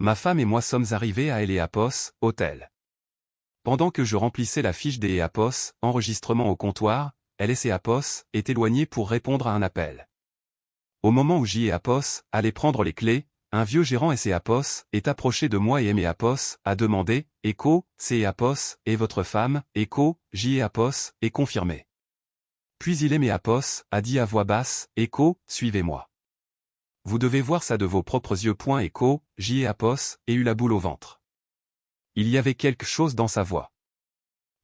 Ma femme et moi sommes arrivés à El Eapos, hôtel. Pendant que je remplissais la fiche des Eapos, enregistrement au comptoir, El Eapos est éloigné pour répondre à un appel. Au moment où J. Eapos allait prendre les clés, un vieux gérant Eapos est approché de moi et M. Eapos a demandé « Echo, c'est Eapos, et votre femme, Echo, J. Eapos, est confirmé. » Puis il M. Eapos a dit à voix basse « Echo, suivez-moi. » Vous devez voir ça de vos propres yeux. Echo, J. Eapos, et eut la boule au ventre. Il y avait quelque chose dans sa voix.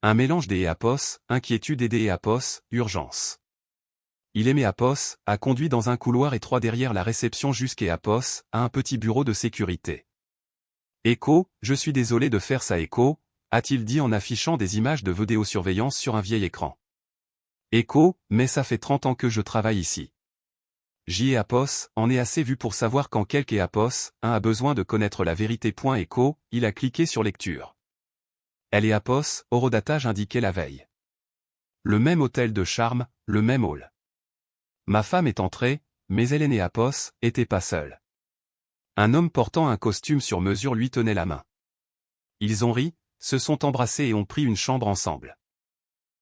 Un mélange des Eapos, inquiétude et des Eapos, urgence. Il M. Eapos a conduit dans un couloir étroit derrière la réception jusqu'à Eapos, à un petit bureau de sécurité. Echo, je suis désolé de faire ça Echo, a-t-il dit en affichant des images de vidéosurveillance sur un vieil écran. Echo, mais ça fait 30 ans que je travaille ici. J. Eapos en est assez vu pour savoir quand quelque Eapos a besoin de connaître la vérité. Echo, il a cliqué sur lecture. El Eapos, horodatage indiqué la veille. Le même hôtel de charme, le même hall. Ma femme est entrée, mais El Eapos était pas seule. Un homme portant un costume sur mesure lui tenait la main. Ils ont ri, se sont embrassés et ont pris une chambre ensemble.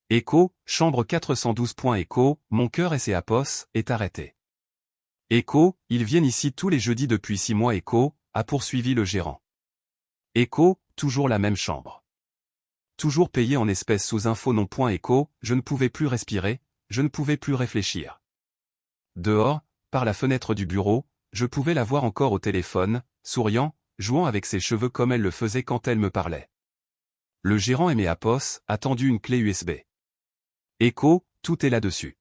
Echo, chambre 412. Echo, mon cœur Eapos est arrêté. Echo, ils viennent ici tous les jeudis depuis 6 mois. Echo, a poursuivi le gérant. Echo, toujours la même chambre. Toujours payé en espèces sous un faux nom. Echo, je ne pouvais plus respirer, je ne pouvais plus réfléchir. Dehors, par la fenêtre du bureau, je pouvais la voir encore au téléphone, souriant, jouant avec ses cheveux comme elle le faisait quand elle me parlait. Le gérant M. Eapos a tendu une clé USB. Echo, tout est là-dessus.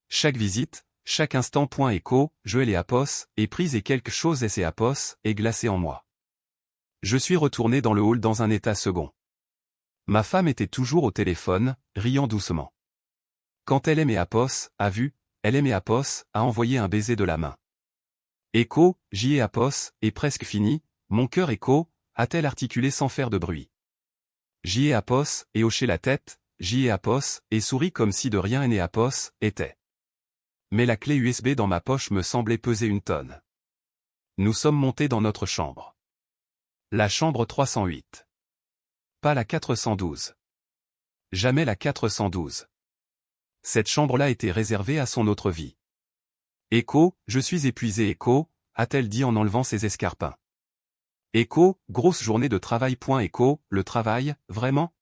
Chaque visite, chaque instant. Echo, je El Eapos, est prise et quelque chose Eapos est glacé en moi. Je suis retourné dans le hall dans un état second. Ma femme était toujours au téléphone, riant doucement. Quand El Eapos a vu, El Eapos a envoyé un baiser de la main. Echo, J. Eapos, est presque fini, mon cœur Echo, a-t-elle articulé sans faire de bruit. J. Eapos et hoché la tête, J. Eapos et sourit comme si de rien Eapos était. Mais la clé USB dans ma poche me semblait peser une tonne. Nous sommes montés dans notre chambre. La chambre 308. Pas la 412. Jamais la 412. Cette chambre-là était réservée à son autre vie. Echo, je suis épuisé Echo, a-t-elle dit en enlevant ses escarpins. Echo, grosse journée de travail. Echo, le travail, vraiment?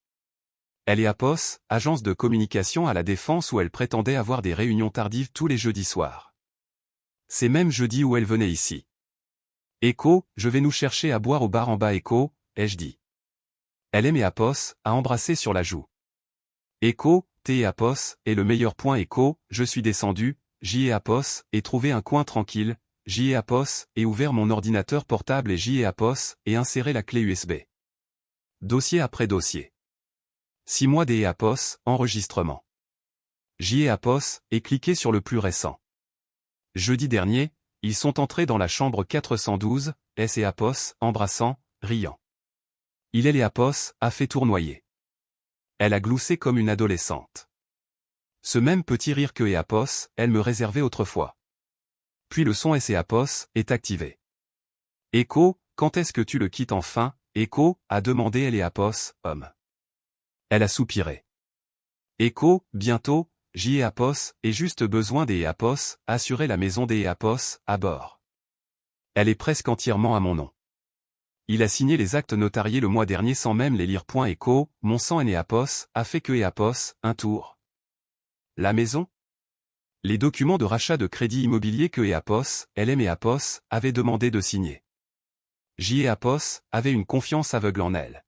El Eapos, agence de communication à la Défense où elle prétendait avoir des réunions tardives tous les jeudis soirs. C'est même jeudi où elle venait ici. Echo, je vais nous chercher à boire au bar en bas. Echo, ai-je dit. El Eapos a embrassé sur la joue. Echo, T. Eapos est le meilleur. Echo, je suis descendu, J. Eapos, et trouvé un coin tranquille, J. Eapos, et ouvert mon ordinateur portable et J. Eapos, et inséré la clé USB. Dossier après dossier. 6 mois des Eapos, enregistrement. J. Eapos, et cliqué sur le plus récent. Jeudi dernier, ils sont entrés dans la chambre 412, S. Eapos, embrassant, riant. El Eapos a fait tournoyer. Elle a gloussé comme une adolescente. Ce même petit rire que Eapos, elle me réservait autrefois. Puis le son Eapos est activé. Echo, quand est-ce que tu le quittes enfin? Echo, a demandé El Eapos, homme. Elle a soupiré. Echo, bientôt, J. Eapos, et juste besoin des Eapos, assurer la maison des Eapos, à bord. Elle est presque entièrement à mon nom. Il a signé les actes notariés le mois dernier sans même les lire. Echo, mon sang Eapos, a fait que Eapos, un tour. La maison? Les documents de rachat de crédit immobilier que Eapos, El Eapos, avait demandé de signer. J. Eapos avait une confiance aveugle en elle.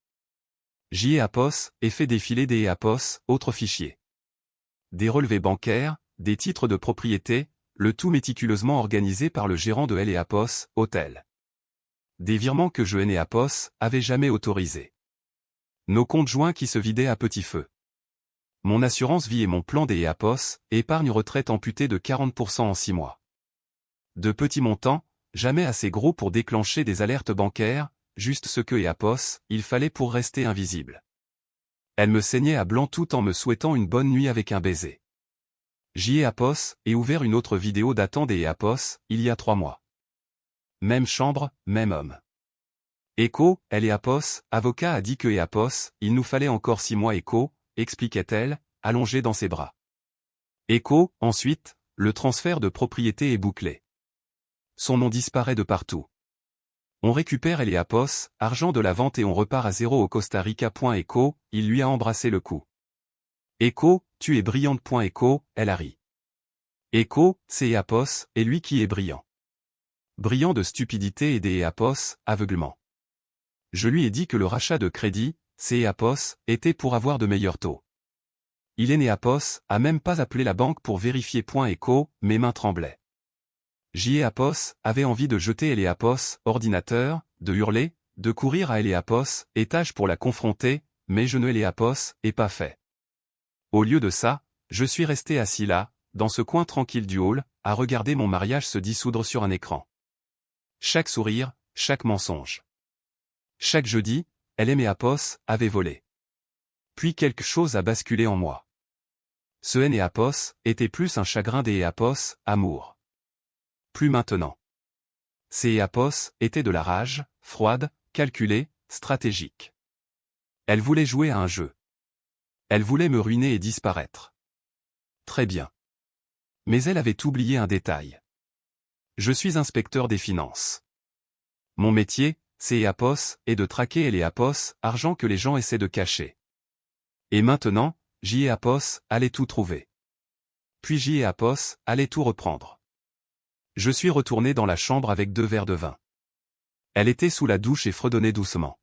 J. Eapos et fait défiler des Eapos, autres fichiers. Des relevés bancaires, des titres de propriété, le tout méticuleusement organisé par le gérant de El Eapos, hôtel. Des virements que je Eapos avait jamais autorisés. Nos comptes joints qui se vidaient à petit feu. Mon assurance vie et mon plan des Eapos, épargne retraite amputée de 40% en 6 mois. De petits montants, jamais assez gros pour déclencher des alertes bancaires, juste ce que Eapos, il fallait pour rester invisible. Elle me saignait à blanc tout en me souhaitant une bonne nuit avec un baiser. J. Eapos et ouvert une autre vidéo datant des Eapos, il y a 3 mois. Même chambre, même homme. Écho, elle et Apos, avocat a dit que et Apos, il nous fallait encore 6 mois Écho, expliquait-elle, allongée dans ses bras. Écho, ensuite, le transfert de propriété est bouclé. Son nom disparaît de partout. On récupère elle et Apos, argent de la vente et on repart à zéro au Costa Rica. Écho, il lui a embrassé le cou. Écho, tu es brillante. Écho, elle a ri. Écho, c'est Apos, et lui qui est brillant. Brillant de stupidité et des Apos, aveuglement. Je lui ai dit que le rachat de crédit, c'est Apos, était pour avoir de meilleurs taux. Il est né Apos, a même pas appelé la banque pour vérifier. Écho, mes mains tremblaient. Apos avait envie de jeter Apos, ordinateur, de hurler, de courir à Apos, étage pour la confronter, mais je ne Apos, et pas fait. Au lieu de ça, je suis resté assis là, dans ce coin tranquille du hall, à regarder mon mariage se dissoudre sur un écran. Chaque sourire, chaque mensonge. Chaque jeudi, Apos avait volé. Puis quelque chose a basculé en moi. Ce Apos était plus un chagrin des Apos, amour. Plus maintenant. Ces Apos étaient de la rage, froide, calculée, stratégique. Elle voulait jouer à un jeu. Elle voulait me ruiner et disparaître. Très bien. Mais elle avait oublié un détail. Je suis inspecteur des finances. Mon métier, c'est Apos, est de traquer les Apos, argent que les gens essaient de cacher. Et maintenant, Apos allait tout trouver. Puis Apos allait tout reprendre. Je suis retourné dans la chambre avec 2 verres de vin. Elle était sous la douche et fredonnait doucement.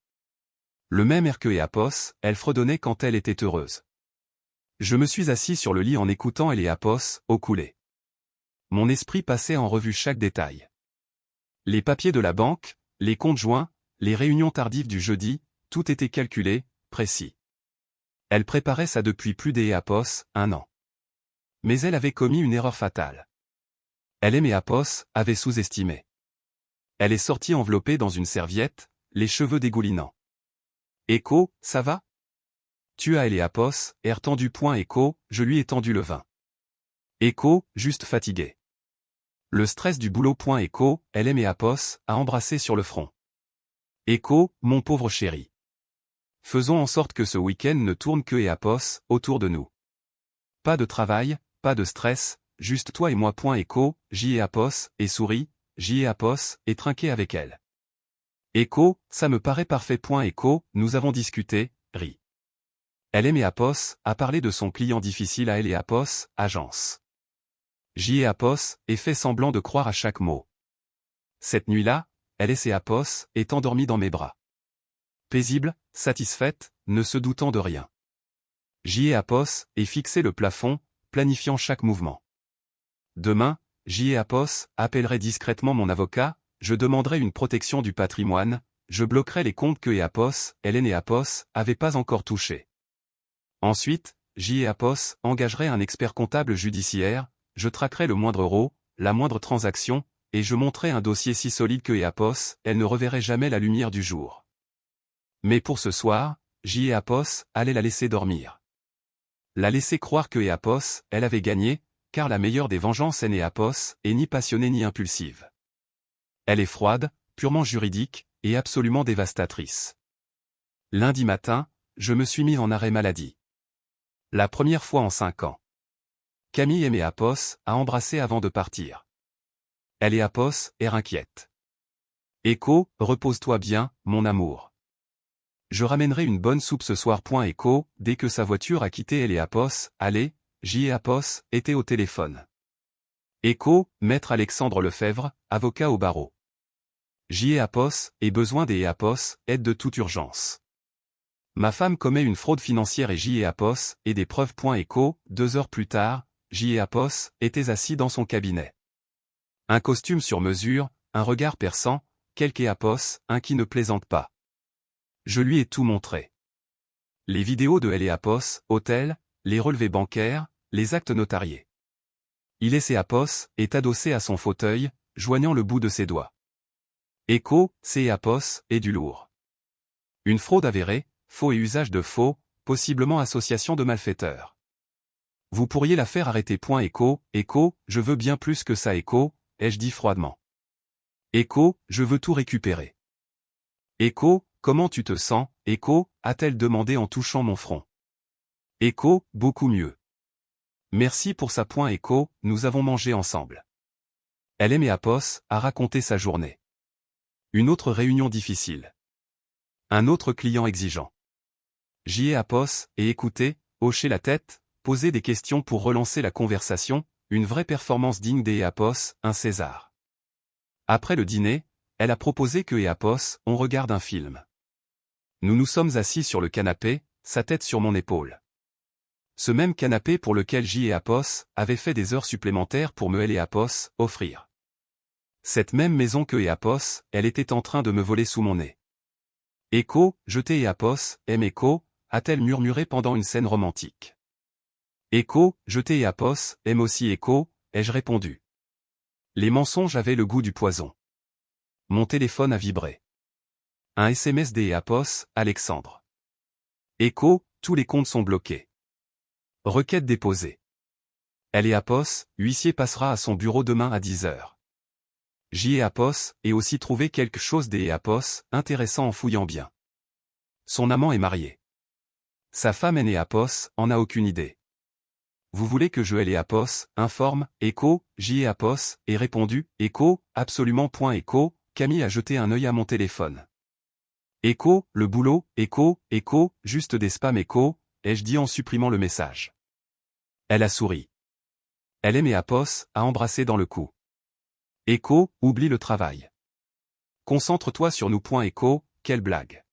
Le même air que Apos, elle fredonnait quand elle était heureuse. Je me suis assis sur le lit en écoutant Apos, au coulé. Mon esprit passait en revue chaque détail. Les papiers de la banque, les comptes joints, les réunions tardives du jeudi, tout était calculé, précis. Elle préparait ça depuis plus Apos, 1 an. Mais elle avait commis une erreur fatale. Apos avait sous-estimé. Elle est sortie enveloppée dans une serviette, les cheveux dégoulinants. Écho, ça va? Tu as Apos, air tendu. Écho, je lui ai tendu le vin. Écho, juste fatigué. Le stress du boulot. Écho, Apos, a embrassé sur le front. Écho, mon pauvre chéri. Faisons en sorte que ce week-end ne tourne que Apos, autour de nous. Pas de travail, pas de stress, juste toi et moi. Écho, Apos, et souris, Apos, et trinquer avec elle. Écho, ça me paraît parfait. Écho, nous avons discuté, ri. Apos a parlé de son client difficile à Apos, agence. Apos, et fait semblant de croire à chaque mot. Cette nuit-là, Apos est endormie dans mes bras. Paisible, satisfaite, ne se doutant de rien. Apos est fixé le plafond, planifiant chaque mouvement. Demain, Apos appellerait discrètement mon avocat, je demanderai une protection du patrimoine, je bloquerai les comptes que Apos, Apos, avait pas encore touchés. Ensuite, Apos engagerait un expert comptable judiciaire, je traquerai le moindre euro, la moindre transaction, et je monterai un dossier si solide que Apos, elle ne reverrait jamais la lumière du jour. Mais pour ce soir, Apos allait la laisser dormir. La laisser croire que Apos, elle avait gagné, car la meilleure des vengeances Apos est ni passionnée ni impulsive. Elle est froide, purement juridique, et absolument dévastatrice. Lundi matin, je me suis mis en arrêt maladie. La première fois en 5 ans. Camille Apos a embrassé avant de partir. Apos est inquiète. Écho, repose-toi bien, mon amour. Je ramènerai une bonne soupe ce soir. Écho, dès que sa voiture a quitté Apos, allez, Apos était au téléphone. Écho, Maître Alexandre Lefebvre, avocat au barreau. Apos, et besoin des Apos, aide de toute urgence. Ma femme commet une fraude financière et Apos, et des preuves. Écho, 2 heures plus tard, Apos était assis dans son cabinet. Un costume sur mesure, un regard perçant, quelque Apos, un qui ne plaisante pas. Je lui ai tout montré. Les vidéos de Apos, hôtel, les relevés bancaires, les actes notariés. Apos est adossé à son fauteuil, joignant le bout de ses doigts. Écho, Apos, et du lourd. Une fraude avérée, faux et usage de faux, possiblement association de malfaiteurs. Vous pourriez la faire arrêter. Écho, je veux bien plus que ça. Écho, ai-je dit froidement. Écho, je veux tout récupérer. Écho, comment tu te sens, Écho, a-t-elle demandé en touchant mon front. Écho, beaucoup mieux. Merci pour ça. Écho, nous avons mangé ensemble. Elle aimait Apos, a raconté sa journée. Une autre réunion difficile. Un autre client exigeant. J'y ai Apos, et écouter, hocher la tête, poser des questions pour relancer la conversation, une vraie performance digne des Apos, un César. Après le dîner, elle a proposé que Apos, on regarde un film. Nous nous sommes assis sur le canapé, sa tête sur mon épaule. Ce même canapé pour lequel J. Apos avait fait des heures supplémentaires pour me et Apos offrir. Cette même maison que Apos, elle était en train de me voler sous mon nez. Écho, jeté Apos, aime Écho, a-t-elle murmuré pendant une scène romantique. Écho, jeté Apos, aime aussi Écho, ai-je répondu. Les mensonges avaient le goût du poison. Mon téléphone a vibré. Un SMS des Apos, Alexandre. Écho, tous les comptes sont bloqués. Requête déposée. Elle et Apos, huissier passera à son bureau demain à 10h. J. Apos, et aussi trouvé quelque chose des Apos, intéressant en fouillant bien. Son amant est marié. Sa femme aînée Apos, en a aucune idée. Vous voulez que je et Apos, informe, Écho, J. Apos, et répondu, Écho, absolument. Écho, Camille a jeté un œil à mon téléphone. Écho, le boulot, Écho, juste des spams Écho, ai-je dit en supprimant le message. Elle a souri. Elle aimait Apos, a embrassé dans le cou. Écho, oublie le travail. Concentre-toi sur nous. Écho, quelle blague.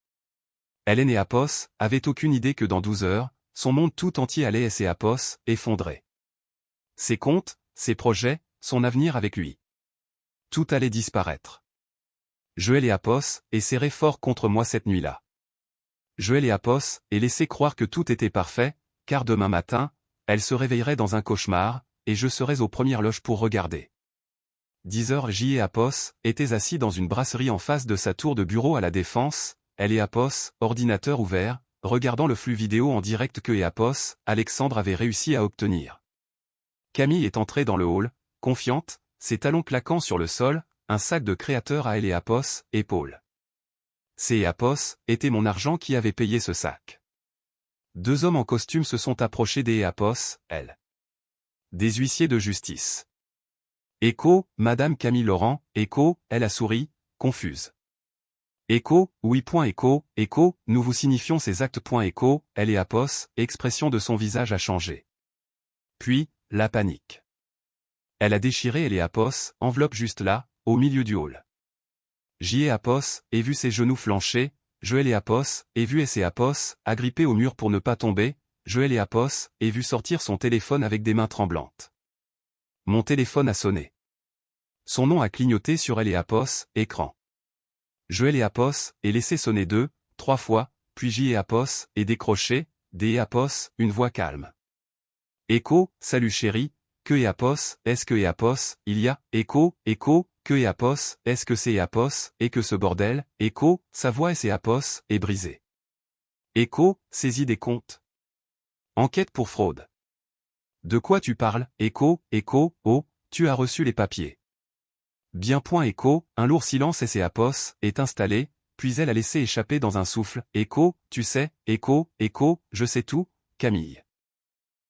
Elle et Apos, avait aucune idée que dans 12 heures, son monde tout entier allait et Apos, effondrer. Ses comptes, ses projets, son avenir avec lui. Tout allait disparaître. Joël et Apos, et serré fort contre moi cette nuit-là. Joël et Apos, et laissé croire que tout était parfait, car demain matin, elle se réveillerait dans un cauchemar, et je serais aux premières loges pour regarder. 10h. J. et Apos, étaient assis dans une brasserie en face de sa tour de bureau à la Défense, elle et Apos, ordinateur ouvert, regardant le flux vidéo en direct que Apos, Alexandre avait réussi à obtenir. Camille est entrée dans le hall, confiante, ses talons claquant sur le sol, un sac de créateur à elle et Apos, épaule. C'est Apos, était mon argent qui avait payé ce sac. Deux hommes en costume se sont approchés des Apos, elle. Des huissiers de justice. Écho, Madame Camille Laurent, Écho, elle a souri, confuse. Écho, oui. Écho, nous vous signifions ces actes. Écho, elle et Apos, expression de son visage a changé. Puis, la panique. Elle a déchiré elle et Apos, enveloppe juste là, au milieu du hall. J. et Apos, et vu ses genoux flancher, Joël et Apos, et vu et Apos, agrippés au mur pour ne pas tomber, Joël et Apos, et vu sortir son téléphone avec des mains tremblantes. Mon téléphone a sonné. Son nom a clignoté sur elle et Apos, écran. Joël et Apos, et laissé sonner 2, 3 fois, puis J. et Apos, et décroché, D. et Apos, une voix calme. Écho, salut chérie, que et Apos, est-ce que et Apos, il y a, Écho, que et Apos, est-ce que c'est et Apos, et que ce bordel, Écho, sa voix et Apos, est brisée. Écho, saisie des comptes. Enquête pour fraude. De quoi tu parles, Écho, oh, tu as reçu les papiers. Bien. Écho, un lourd silence et Apos, est installé, puis elle a laissé échapper dans un souffle, Écho, tu sais, Écho, je sais tout, Camille.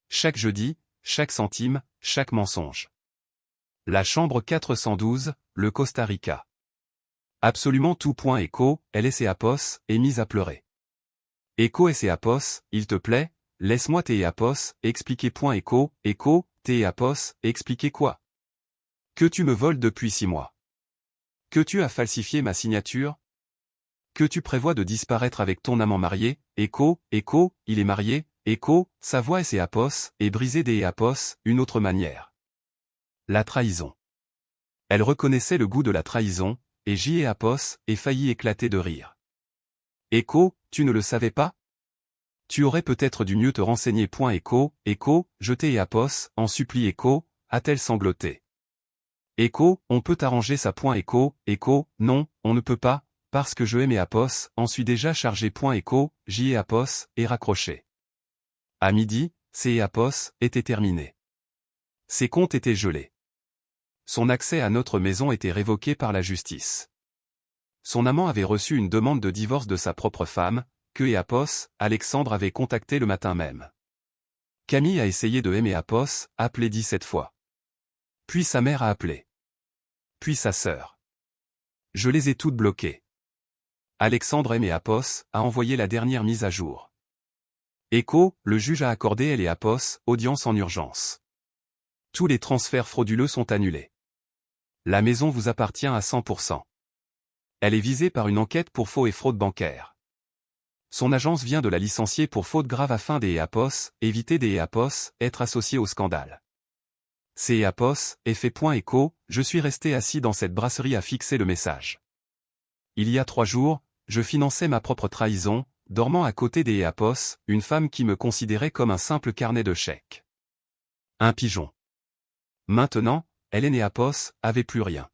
Chaque jeudi, chaque centime, chaque mensonge. La chambre 412, le Costa Rica. Absolument tout. Écho, elle et Apos, est mise à pleurer. Écho et Apos, il te plaît, laisse-moi tes Apos, expliquer. Écho, tes Apos, expliquer quoi? Que tu me voles depuis 6 mois. Que tu as falsifié ma signature? Que tu prévois de disparaître avec ton amant marié? Écho, il est marié, Écho, sa voix et Apos, est brisée des Apos, une autre manière. La trahison. Elle reconnaissait le goût de la trahison, et J. et Apos, est failli éclater de rire. Écho, tu ne le savais pas? Tu aurais peut-être dû mieux te renseigner. Écho, jeté et Apos, en supplie. Écho, a-t-elle sangloté? Écho, on peut arranger ça. Écho, non, on ne peut pas, parce que je aime et Apos, en suis déjà chargé. Écho, J. et Apos, est raccroché. À midi, ses Apos, étaient terminés. Ses comptes étaient gelés. Son accès à notre maison était révoqué par la justice. Son amant avait reçu une demande de divorce de sa propre femme, que Apos, Alexandre avait contacté le matin même. Camille a essayé de aimer Apos, appelé 17 fois. Puis sa mère a appelé. Puis sa sœur. Je les ai toutes bloquées. Alexandre Apos a envoyé la dernière mise à jour. Écho, le juge a accordé Apos, audience en urgence. Tous les transferts frauduleux sont annulés. La maison vous appartient à 100%. Elle est visée par une enquête pour faux et fraude bancaire. Son agence vient de la licencier pour faute grave afin Apos, éviter Apos, être associé au scandale. Apos, effet.echo, je suis resté assis dans cette brasserie à fixer le message. Il y a 3 jours, je finançais ma propre trahison, dormant à côté Apos, une femme qui me considérait comme un simple carnet de chèques. Un pigeon. Maintenant, Apos avait plus rien.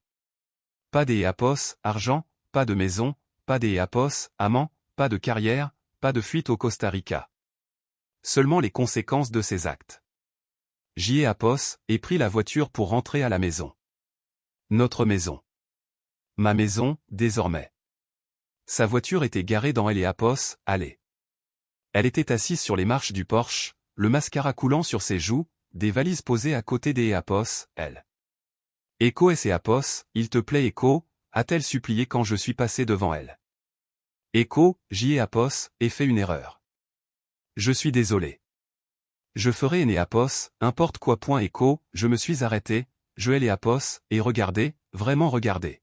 Pas Apos, argent, pas de maison, pas Apos, amant, pas de carrière, pas de fuite au Costa Rica. Seulement les conséquences de ses actes. Apos, et pris la voiture pour rentrer à la maison. Notre maison. Ma maison, désormais. Sa voiture était garée dans Apos, allée. Elle était assise sur les marches du Porsche, le mascara coulant sur ses joues, des valises posées à côté Apos, elle. Écho Apos, il te plaît Écho, a-t-elle supplié quand je suis passé devant elle. Écho, Apos, ai fait une erreur. Je suis désolé. Je ferai Apos, importe quoi. Écho, je me suis arrêté, je Apos, et regardez, vraiment regardez.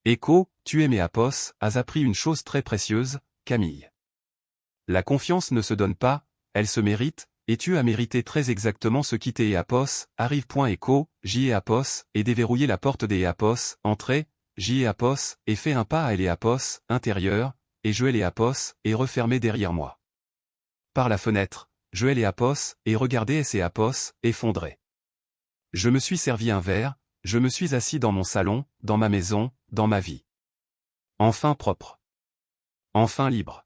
Écho, tu Apos, as appris une chose très précieuse, Camille. La confiance ne se donne pas, elle se mérite, et tu as mérité très exactement ce qui t'est Apos, arrive. Écho, Apos, et déverrouiller la porte Apos, entrez, Apos, et fait un pas à Apos, intérieur, et je Apos, et refermé derrière moi. Par la fenêtre, je Apos, et regardez Apos, effondré. Je me suis servi un verre, je me suis assis dans mon salon, dans ma maison, dans ma vie. Enfin propre. Enfin libre.